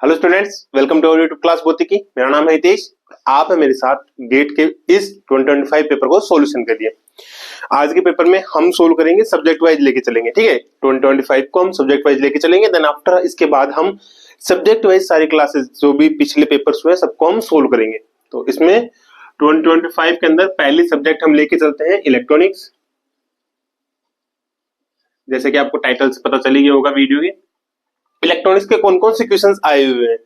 Hello students, welcome to our YouTube class भौतिकी। मेरा नाम है हितेश। आप है मेरे साथ गेट के इस 2025 पेपर को सॉल्यूशन करिए। आज के पेपर में हम सोल्व करेंगे, सब्जेक्ट वाइज लेके चलेंगे। ठीक है, 2025 को हम सब्जेक्ट वाइज लेके चलेंगे। देन आफ्टर इसके बाद हम सब्जेक्ट वाइज सारी क्लासेस जो भी पिछले पेपर्स हुए सबको हम सोल्व करेंगे। तो इसमें 2025 के अंदर पहली सब्जेक्ट हम लेके चलते हैं इलेक्ट्रॉनिक्स। जैसे कि आपको टाइटल से पता चली गया होगा वीडियो के, इलेक्ट्रॉनिक्स के कौन कौन से क्वेश्चंस आए हुए हैं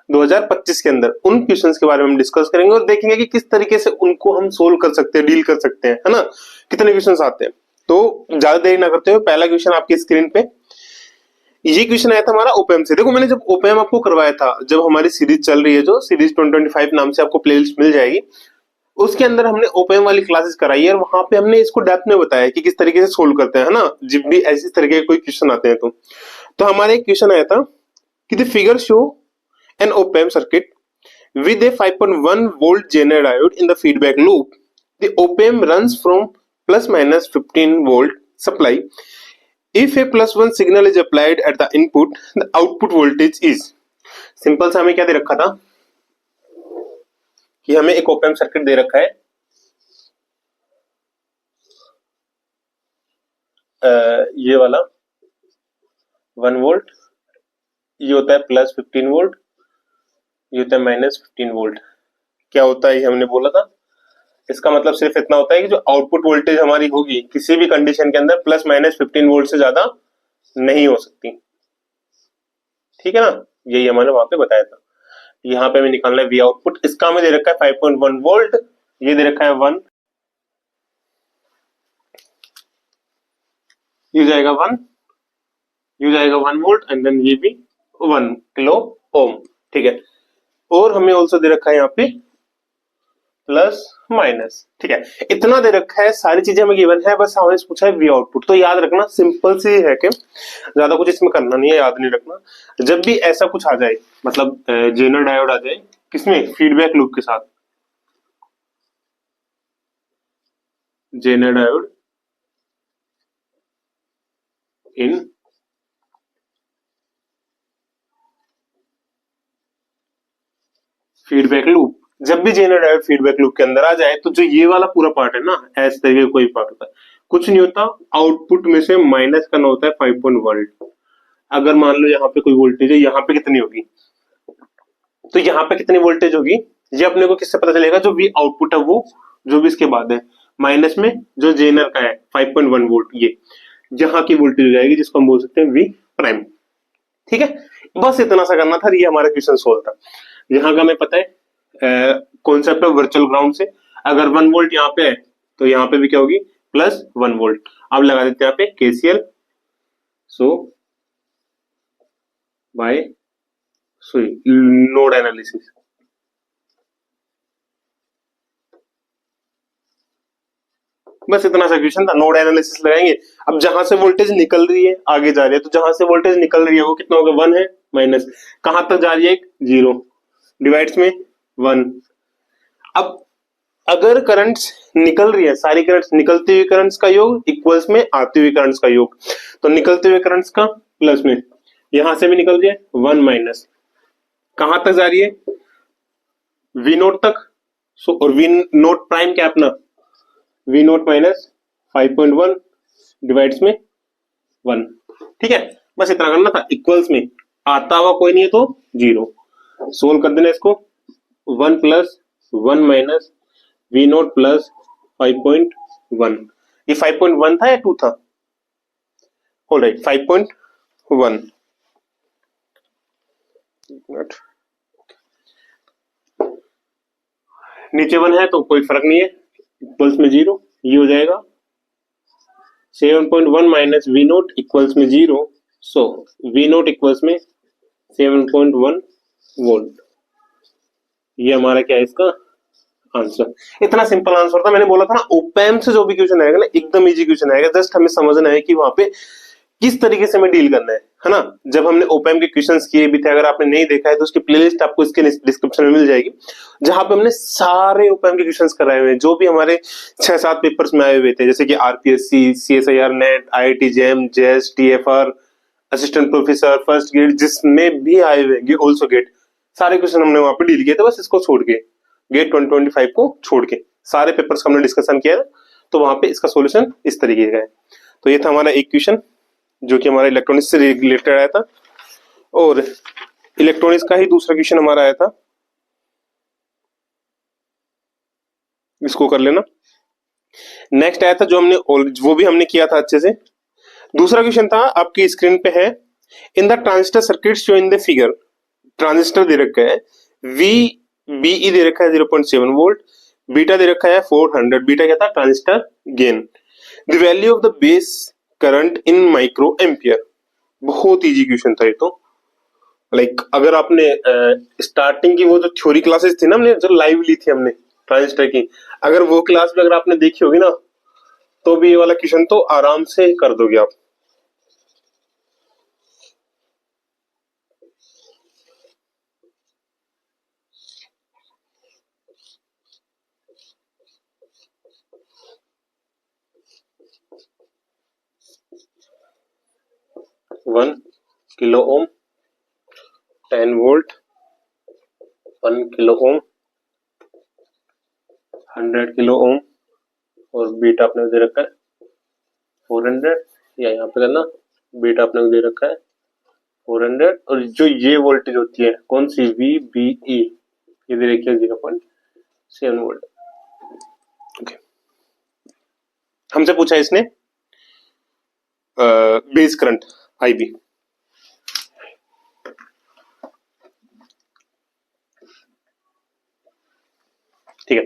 2025 के अंदर, उन क्वेश्चंस के बारे में हम डिस्कस करेंगे और देखेंगे कि किस तरीके से उनको हम सोल्व कर सकते हैं, डील कर सकते हैं, है ना। कितने क्वेश्चंस आते हैं। तो ज्यादा देरी ना करते हुए पहला क्वेश्चन आपकी स्क्रीन पे, ये क्वेश्चन आया था हमारा ओपीएम से। देखो, मैंने जब ओपीएम आपको करवाया था, जब हमारी सीरीज चल रही है, जो सीरीज 2025 नाम से आपको प्लेलिस्ट मिल जाएगी, उसके अंदर हमने ओपीएम वाली क्लासेस कराई है और वहां पे हमने इसको डेप्थ में बताया कि किस तरीके से सोल्व करते हैं, है ना। जब भी ऐसी तरीके के कोई क्वेश्चन आते हैं तो हमारे एक क्वेश्चन आया था कि the figure show an OPM circuit with a 5.1 volt Zener diode in the feedback loop. The op-amp runs from plus minus 15 volt supply. If a plus 1 signal is applied at the input, the output voltage is. Simple सा हमें क्या दे रखा था कि हमें एक op-amp circuit दे रखा है, ये वाला 1 वोल्ट, ये होता है प्लस 15 वोल्ट, ये होता है माइनस 15 वोल्ट। क्या होता है ये हमने बोला था। इसका मतलब सिर्फ इतना होता है कि जो आउटपुट वोल्टेज हमारी होगी किसी भी कंडीशन के अंदर प्लस माइनस 15 वोल्ट से ज्यादा नहीं हो सकती। ठीक है ना, यही हमने वहां पे बताया था। यहाँ पे हमें निकालना है वी आउटपुट। इसका हमें दे रखा है 5.1 वोल्ट, ये दे रखा है 1, ये जाएगा 1, ये जाएगा 1 वोल्ट एंड देन ये भी 1 किलो ओम। ठीक है, और हमें ऑल्सो दे रखा है यहाँ पे प्लस माइनस। ठीक है, इतना दे रखा है, सारी चीजें हमें गिवन है, बस हमने पूछा है वी आउटपुट। तो याद रखना, सिंपल सी है कि ज्यादा कुछ इसमें करना नहीं है, याद नहीं रखना। जब भी ऐसा कुछ आ जाए, मतलब जेनर डायोड आ जाए किसमें, फीडबैक लूप के साथ, Zener diode in feedback loop, जब भी जेनर डायोड फीडबैक लूप के अंदर आ जाए तो जो ये वाला पूरा पार्ट है ना, ऐसे तरीके कोई पार्ट होता है, कुछ नहीं होता, आउटपुट में से माइनस करना होता है 5.1 वोल्ट। अगर मान लो यहाँ पे कोई वोल्टेज है, यहाँ पे कितनी होगी, तो यहाँ पे कितनी वोल्टेज होगी ये अपने को किससे पता चलेगा, जो वी आउटपुट है वो जो भी इसके बाद है, माइनस में जो जेनर का है 5.1 वोल्ट, ये यहाँ की वोल्टेज हो जाएगी, जिसको हम बोल सकते हैं वी प्राइम। ठीक है, बस इतना सा करना था, ये हमारा क्वेश्चन सोल्व था। यहाँ का हमें पता है कॉन्सेप्ट ऑफ वर्चुअल ग्राउंड से, अगर 1 वोल्ट यहाँ पे है तो यहाँ पे भी क्या होगी, प्लस 1 वोल्ट। अब लगा देते हैं यहाँ पे केसीएल। सो बाय नोड एनालिसिस, बस इतना सा क्वेश्चन था। नोड एनालिसिस लगाएंगे। अब जहां से वोल्टेज निकल रही है आगे जा रही है, तो जहां से वोल्टेज निकल रही है वो कितना होगा, 1 है, माइनस कहां तक जा रही है, 0, डिवाइड्स में 1। अब अगर करंट्स निकल रही है, सारी करंट्स, निकलती हुई करंट्स का योग इक्वल्स में आती हुई करंट्स का योग, तो निकलते हुए करंट्स का प्लस में, यहां से भी निकल रही है 1 माइनस, कहां तक जा रही है, वी नोट तक। सो और वी नोट प्राइम क्या अपना, वी नोट माइनस 5.1 डिवाइड्स में 1। ठीक है, बस इतना करना था। इक्वल्स में आता हुआ कोई नहीं है तो 0, सोल्व कर देना इसको। 1 plus 1 minus V naught plus 5.1, ये 5.1 था या 2 था, ऑलराइट 5.1। नीचे 1 है तो कोई फर्क नहीं है, इक्वल्स में 0, ये हो जाएगा 7.1 माइनस वी नोट इक्वल्स में 0। सो वी नोट इक्वल्स में 7.1 वोल्ट। ये हमारा क्या है इसका आंसर। इतना सिंपल आंसर था। मैंने बोला था ना, ओपैम्प से जो भी क्वेश्चन आएगा ना, एकदम इजी क्वेश्चन आएगा, जस्ट हमें समझना है कि वहां पे किस तरीके से हमें डील करना है ना। जब हमने ओपैम्प के क्वेश्चंस किए भी थे, अगर आपने नहीं देखा है तो उसकी प्लेलिस्ट आपको इसके डिस्क्रिप्शन में मिल जाएगी, जहां पे हमने सारे ओपैम्प के क्वेश्चंस कराए हुए हैं जो भी हमारे 6-7 पेपर्स में आए हुए थे, जैसे कि RPSC, CSIR NET, IIT JAM, JS, TFR, assistant professor, first GATE, जिसमें भी आए हुए ऑल्सो गेट, सारे क्वेश्चन हमने वहां पे डील किए थे, बस इसको छोड़ के, गेट 2025 को छोड़ के सारे पेपर्स का हमने डिस्कशन किया है। तो वहां पे इसका सॉल्यूशन इस तरीके का है। तो ये था हमारा एक क्वेश्चन जो कि हमारा इलेक्ट्रॉनिक्स से रिलेटेड आया था, और इलेक्ट्रॉनिक्स का ही दूसरा क्वेश्चन हमारा आया था, इसको कर लेना। नेक्स्ट आया था जो हमने, वो भी हमने किया था अच्छे से। दूसरा क्वेश्चन था, आपकी स्क्रीन पे है, in the transistor circuit show in the figure, transistor दे रखा है, वी बीई दे रखा है 0.7 वोल्ट, बीटा दे रखा है 400, बीटा क्या था, transistor gain, the value of the base current in micro ampere. बहुत इजी क्वेश्चन था ये तो। लाइक अगर आपने स्टार्टिंग की वो जो थ्योरी क्लासेस थी ना, हमने जो लाइव ली थी हमने ट्रांजिस्टर की, अगर वो क्लास में अगर आपने देखी होगी ना, तो भी ये वाला क्वेश्चन तो आराम से कर दोगे आप। One kilo ohm, 10 volt, 1 kilo ohm, 100 kilo ohm, और बीटा अपने दे रखा है 400, या यहाँ पे करना, बीटा अपने दे रखा है 400, और जो ये वोल्टेज होती है कौन सी, वी बी ई, ये दे रखी है 0.7 वोल्ट। ओके, हमसे पूछा इसने बेस करंट आईबी। ठीक है,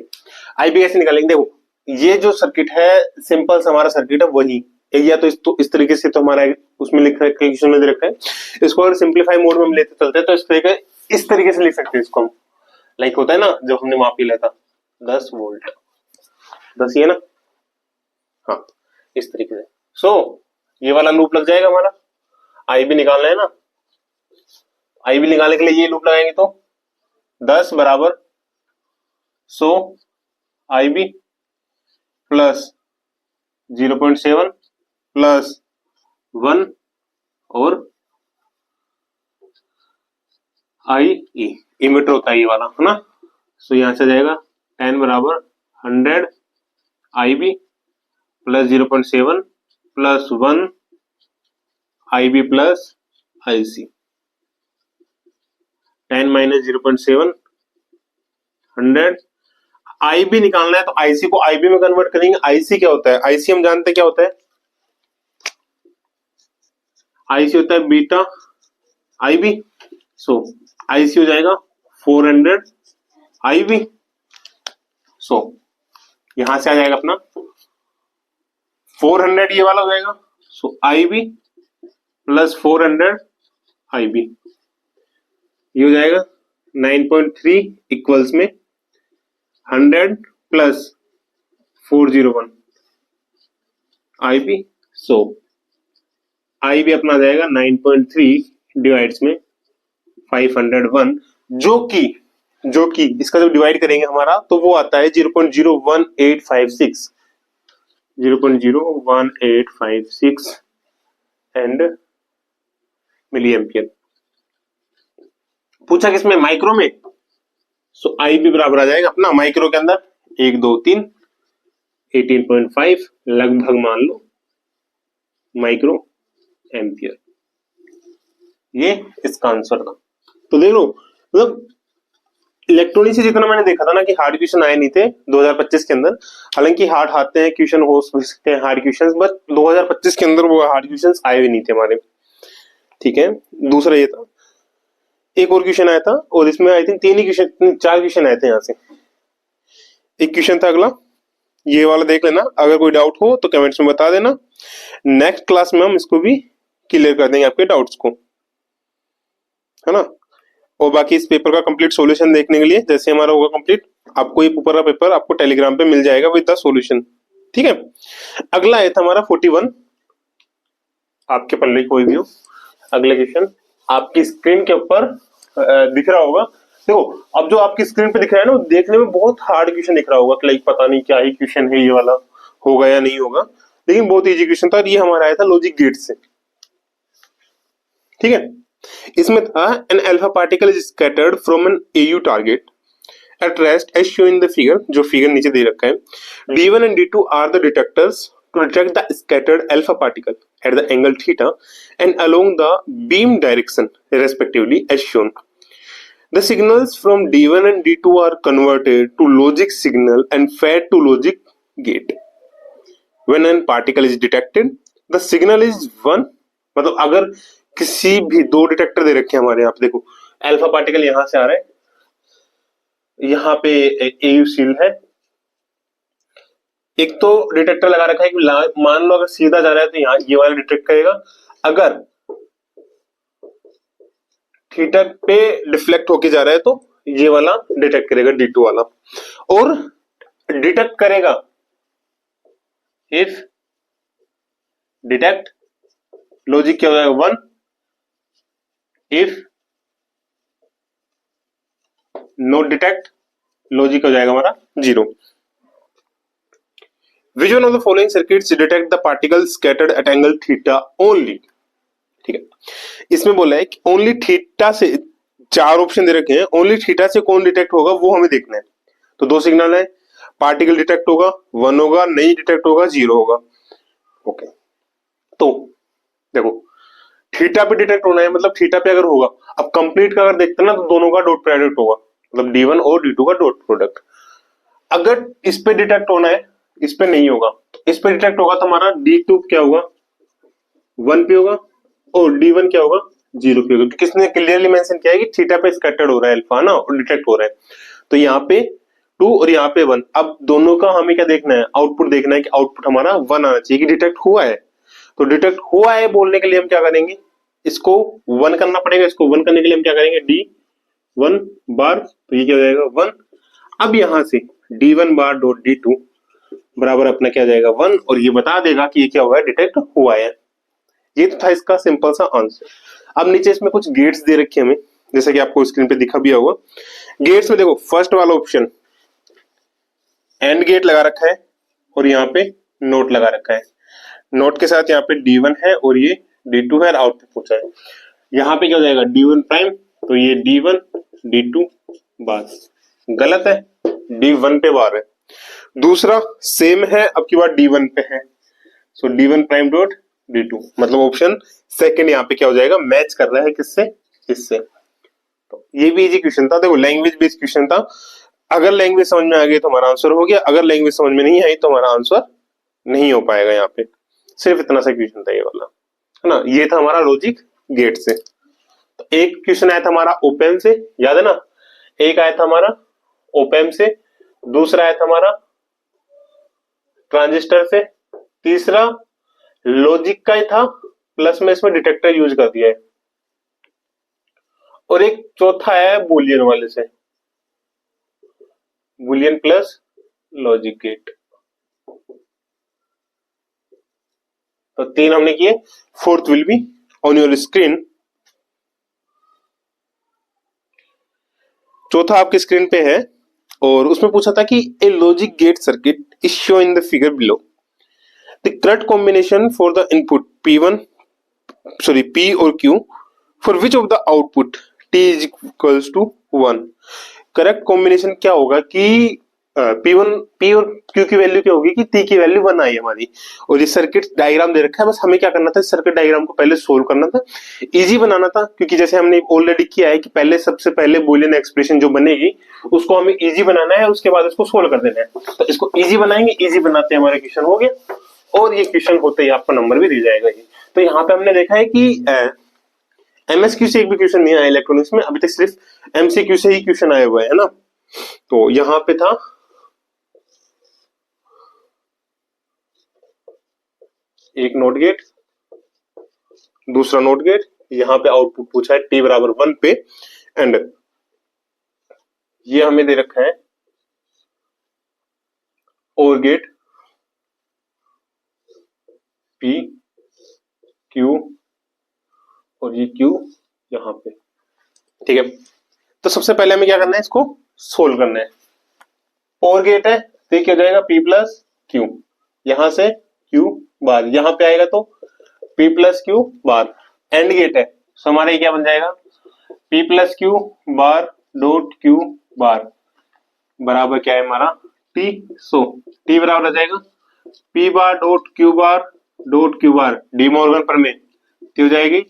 आईबी कैसे निकालेंगे, देखो ये जो सर्किट है सिंपल सा हमारा सर्किट है वही, या तो इस तरीके से तो हमारा उसमें लिखा है, क्वेश्चन में दे रखा है, इसको अगर सिंपलीफाई मोड में हम लेते चलते हैं तो इस तरीके से लिख सकते हैं इसको हम। लाइक होता है ना जब हमने मापी लिया था 10 वोल्ट, 10 ही है ना, हाँ इस तरीके से। सो ये वाला लूप लग जाएगा हमारा, आईबी निकालना है ना, आईबी निकालने के लिए ये लूप लगाएंगे तो 10 बराबर 100 आईबी प्लस 0.7 प्लस 1 और आई ई, इमीटर होता है ये वाला है ना। सो यहां से जाएगा 10 बराबर 100 IB plus 0.7 plus 1 IB plus IC, 10 minus 0.7 100, IB निकालना है तो आईसी को आईबी में कन्वर्ट करेंगे। आईसी क्या होता है, आईसी हम जानते हैं क्या होता है, आईसी होता है बीटा आईबी। सो आईसी हो जाएगा 400 आईबी। सो यहां से आ जाएगा अपना 400, ये वाला हो जाएगा, सो आईबी प्लस 400 आईबी, ये हो जाएगा 9.3 इक्वल्स में 100 प्लस 401 आईबी। सो आईबी अपना आ जाएगा 9.3 डिवाइड्स में 501, जो कि इसका जब डिवाइड करेंगे हमारा तो वो आता है 0.01856, 0.01856 एंड मिली एम्पियर। पूछा किसमें, माइक्रो में। सो आईबी बराबर आ जाएगा अपना माइक्रो के अंदर 1 2 3 18.5 लगभग मान लो माइक्रो एम्पियर, ये इसका आंसर था। तो देख लो, मतलब इलेक्ट्रॉनिक्स से जितना मैंने देखा था ना कि हार्ड क्वेश्चन आए नहीं थे 2025 के अंदर, हालांकि हार्ड आते हैं क्वेश्चन, हो सकते हैं हार्ड क्वेश्चन, बट 2025 के अंदर वो हार्ड क्वेश्चन आए भी नहीं थे हमारे। ठीक है, दूसरा ये था, एक और क्वेश्चन आया था और इसमें आई थिंक 4 क्वेश्चन आए थे यहाँ से। एक क्वेश्चन था अगला, ये वाला देख लेना, अगर कोई डाउट हो तो कमेंट्स में बता देना, नेक्स्ट क्लास में हम इसको भी क्लियर कर देंगे आपके डाउट्स को, है ना। और बाकी इस पेपर का कंप्लीट सॉल्यूशन देखने के लिए जैसे हमारा होगा कंप्लीट, आपको ये ऊपर का पेपर आपको टेलीग्राम पे मिल जाएगा विद द सॉल्यूशन। ठीक है, अगला है था हमारा 41, आपके पल्ले कोई भी हो, अगला क्वेश्चन आपकी स्क्रीन के ऊपर दिख रहा होगा। देखो अब जो आपकी स्क्रीन पे दिख रहा है ना, देखने में बहुत हार्ड क्वेश्चन दिख रहा होगा कि लाइक पता नहीं क्या ही क्वेश्चन है ये वाला, होगा या नहीं होगा, लेकिन बहुत इजी क्वेश्चन था। ये हमारा आया था लॉजिक गेट से। ठीक है। इसमें था an alpha particle is scattered from an Au target at rest as shown in the figure, जो फिगर नीचे दे रखा है। D1 and D2 are the detectors to detect the scattered alpha particle at the angle theta and along the beam direction respectively as shown. The signals from D1 and D2 are converted to logic signal and fed to logic gate. When a particle is detected, the signal is 1, मतलब अगर किसी भी दो detector दे रखे हैं हमारे यहाँ पे, देखो अल्फा पार्टिकल यहां से आ रहा है, यहाँ पे एयू शील्ड है, एक तो डिटेक्टर लगा रखा है कि मान लो अगर सीधा जा रहा है तो यहाँ ये वाला डिटेक्ट करेगा, अगर थीटा पे डिफ्लेक्ट होके जा रहा है तो ये वाला डिटेक्ट करेगा, D2 वाला, और डिटेक्ट करेगा इफ डिटेक्ट लॉजिक क्या हो जाएगा 1, इफ नो डिटेक्ट लॉजिक हो जाएगा हमारा 0। Which one of the following circuits detect the particle scattered at angle theta only? ठीक है, इसमें बोला है कि ओनली थीटा से, चार ऑप्शन दे रखे हैं, ओनली थीटा से कौन डिटेक्ट होगा वो हमें देखना है। तो दो सिग्नल है, पार्टिकल डिटेक्ट होगा 1 होगा, नहीं डिटेक्ट होगा 0 होगा। ओके, तो देखो थीटा पे डिटेक्ट होना है, मतलब थीटा पे अगर होगा, अब कंप्लीट का अगर देखते हैं ना तो दोनों का डॉट प्रोडक्ट होगा, मतलब D1 और D2 का डॉट प्रोडक्ट। अगर इस पे डिटेक्ट होना है, इस पे नहीं होगा, इस पे डिटेक्ट होगा तो हमारा D2 क्या होगा 1 पे होगा और D1 क्या होगा 0 पे होगा, क्योंकि इसने क्लियरली मेंशन किया है कि थीटा पे स्कैटर्ड हो रहा है अल्फा ना, और डिटेक्ट हो रहा है, तो यहाँ पे 2 और यहाँ पे 1। अब दोनों का हमें क्या देखना है, आउटपुट देखना है कि आउटपुट हमारा 1 आना चाहिए कि डिटेक्ट हुआ है। तो डिटेक्ट हुआ है बोलने के लिए हम क्या करेंगे, इसको 1 करना पड़ेगा, इसको 1 करने के लिए हम क्या करेंगे D1 बार, तो ये क्या हो जाएगा 1। अब यहां से D1 बार डॉट D2 बराबर अपना क्या जाएगा 1, और ये बता देगा कि ये क्या हुआ है, डिटेक्ट हुआ है। ये तो था इसका सिंपल सा आंसर। अब नीचे इसमें कुछ गेट्स दे रखे हैं हमें, जैसा कि आपको स्क्रीन पे दिखा भी होगा। गेट्स में देखो फर्स्ट वाला ऑप्शन एंड गेट लगा रखा है और यहाँ पे नोट लगा रखा है, नोट के साथ यहाँ पे D1 है और ये D2 है, आउटपुट पूछा है। यहाँ पे क्या हो जाएगा D1 प्राइम, तो ये D1 D2 बार, गलत है, D1 पे बार है। दूसरा सेम है, अब की बार D1 पे है, सो D1 प्राइम डॉट D2, मतलब ऑप्शन सेकंड यहाँ पे क्या हो जाएगा, मैच कर रहा है किससे, इससे। तो ये भी इजी क्वेश्चन था, देखो लैंग्वेज बेस्ड क्वेश्चन था। अगर लैंग्वेज समझ में आ गई तो हमारा आंसर हो गया, अगर लैंग्वेज समझ में नहीं आई तो हमारा आंसर नहीं हो पाएगा। यहाँ पे सिर्फ इतना सा क्वेश्चन था ये वाला, है ना। ये था हमारा लॉजिक गेट से। तो एक क्वेश्चन आया था हमारा ओपेम से, याद है ना, एक आया था हमारा ओपेम से, दूसरा आया था हमारा ट्रांजिस्टर से, तीसरा लॉजिक का ही था, प्लस में इसमें डिटेक्टर यूज कर दिया है, और एक चौथा है बुलियन वाले से, बुलियन प्लस लॉजिक गेट। तो 3 हमने किए, fourth will be on your screen. चौथा आपके स्क्रीन पे है, और उसमें पूछा था कि a logic gate circuit is show in the figure below, the correct combination for the input P और Q for which of the output T is equals to 1। Correct combination क्या होगा कि P और Q की value क्या होगी कि T की वैल्यू 1 आई हमारी, और ये सर्किट डायग्राम दे रखा है, बस हमें क्या करना था, सर्किट डायग्राम को पहले सोल्व करना था, इजी बनाना था, क्योंकि जैसे हमने ऑलरेडी किया है कि पहले सबसे पहले बूलियन एक्सप्रेशन जो बनेगी उसको हमें इजी बनाना है, उसके बाद उसको सोल्व कर देना है। तो इसको इजी बनाएंगे, इजी बनाते हमारा क्वेश्चन हो गया, और ये क्वेश्चन होते ही आपका नंबर भी दी जाएगा। तो यहाँ पे हमने देखा है कि MSQ से एक भी क्वेश्चन नहीं आया इलेक्ट्रॉनिक्स में अभी तक, सिर्फ MCQ से ही क्वेश्चन आए हुए है ना। तो यहाँ पे था एक नोट गेट, दूसरा नोट गेट, यहाँ पे आउटपुट पूछा है T बराबर 1 पे, एंड ये हमें दे रखा है और गेट P Q और ये Q यहाँ पे, ठीक है। तो सबसे पहले हमें क्या करना है, इसको सोल्व करना है। और गेट है तो क्या हो जाएगा P प्लस Q, यहां से Q बार, यहां पे आएगा तो P plus Q bar. And gate है सो हमारा ये क्या बन जाएगा, P plus Q bar dot Q bar बराबर क्या है हमारा T। सो T बराबर आ जाएगा P बार डॉट क्यू बार डी मॉर्गन प्रमेय हो जाएगी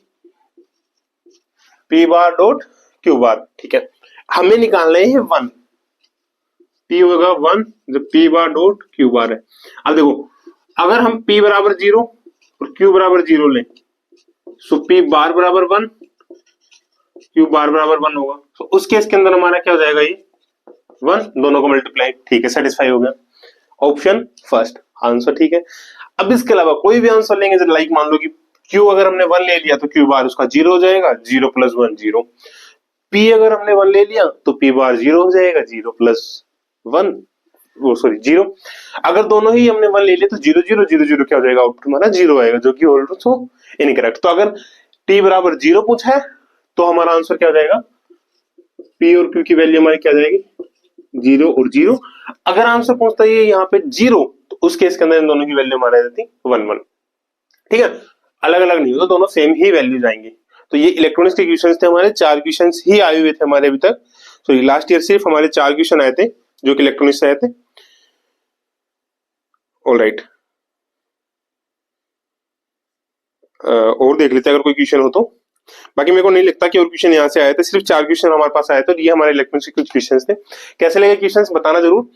P बार डॉट क्यू बार। ठीक है, हमें निकालना है 1, P होगा 1 जब P बार डॉट क्यू बार है। अब देखो अगर हम P बराबर 0 और Q बराबर 0 लें, सो P बार बराबर 1 Q बार बराबर 1 होगा। तो उस केस के अंदर हमारा क्या हो जाएगा, ये 1 दोनों को मल्टीप्लाई। ठीक है, सेटिस्फाई हो गया ऑप्शन फर्स्ट आंसर। ठीक है, अब इसके अलावा कोई भी आंसर लेंगे, जैसे लाइक मान लो कि Q अगर हमने 1 ले लिया तो Q बार उसका 0 हो जाएगा, 0 प्लस 1 0। P अगर हमने 1 ले लिया तो P बार 0 हो जाएगा, 0 प्लस 1 वो सॉरी 0। अगर दोनों ही हमने 1 ले लिया तो 0 0 0 0 क्या हो जाएगा, आउटपुट हमारा 0 आएगा, जो कि ऑल्सो इनकरेक्ट। तो अगर T बराबर 0 पूछा है तो हमारा आंसर क्या हो जाएगा, P और Q की वैल्यू हमारी क्या जाएगी 0 और 0। अगर आंसर पूछता है यहाँ पे 0 तो उस केस के अंदर इन दोनों की वैल्यू हमारी आ जाती 1 1। ठीक है, अलग अलग नहीं होता, दोनों सेम ही वैल्यू जाएंगे। तो ये इलेक्ट्रॉनिक्स के क्वेश्चंस थे हमारे, 4 क्वेश्चंस ही आए हुए थे हमारे अभी तक। तो लास्ट ईयर सिर्फ हमारे 4 क्वेश्चन आए थे जो कि इलेक्ट्रॉनिक्स से आए थे। ऑलराइट, और देख लेते हैं अगर कोई क्वेश्चन हो तो। बाकी मेरे को नहीं लगता कि और क्वेश्चन यहाँ से आए थे, सिर्फ 4 क्वेश्चन हमारे पास आए थे। ये हमारे इलेक्ट्रॉनिक्स के कुछ क्वेश्चन थे। कैसे लगे क्वेश्चन बताना जरूर।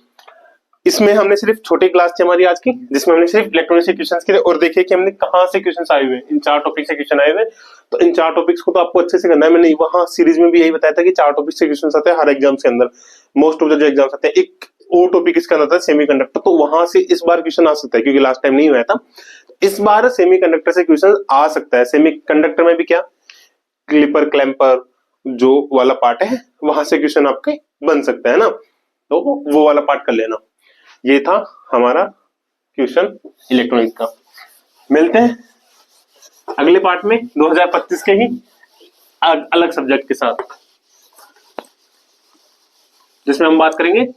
इसमें हमने सिर्फ छोटी क्लास थी हमारी आज की, जिसमें हमने सिर्फ इलेक्ट्रॉनिक्स के क्वेश्चंस किए और देखिए कि हमने कहां से क्वेश्चंस आए हुए, इन 4 टॉपिक से क्वेश्चन आए हुए। तो इन 4 टॉपिक्स को तो आपको अच्छे से करना है। मैंने वहां सीरीज में भी यही बताया था कि 4 टॉपिक से क्वेश्चंस आते हैं हर एग्जाम के अंदर, मोस्ट ऑफ द जो एग्जाम्स आते हैं। एक और टॉपिक इसका आता है सेमीकंडक्टर, तो वहां से इस बार क्वेश्चन आ सकता है क्योंकि लास्ट टाइम नहीं हुआ था। इस बार सेमीकंडक्टर से क्वेश्चन आ सकता है। सेमीकंडक्टर में भी क्या क्लिपर क्लैंपर जो वाला पार्ट है वहां से क्वेश्चन आपके बन सकता है ना, तो वो वाला पार्ट कर लेना। ये था हमारा क्वेश्चन इलेक्ट्रॉनिक्स का। मिलते हैं अगले पार्ट में 2025 के ही अलग सब्जेक्ट के साथ, जिसमें हम बात करेंगे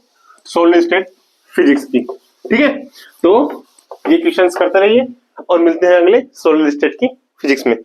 सॉलिड स्टेट फिजिक्स की। ठीक है, तो ये क्वेश्चंस करते रहिए और मिलते हैं अगले सॉलिड स्टेट की फिजिक्स में।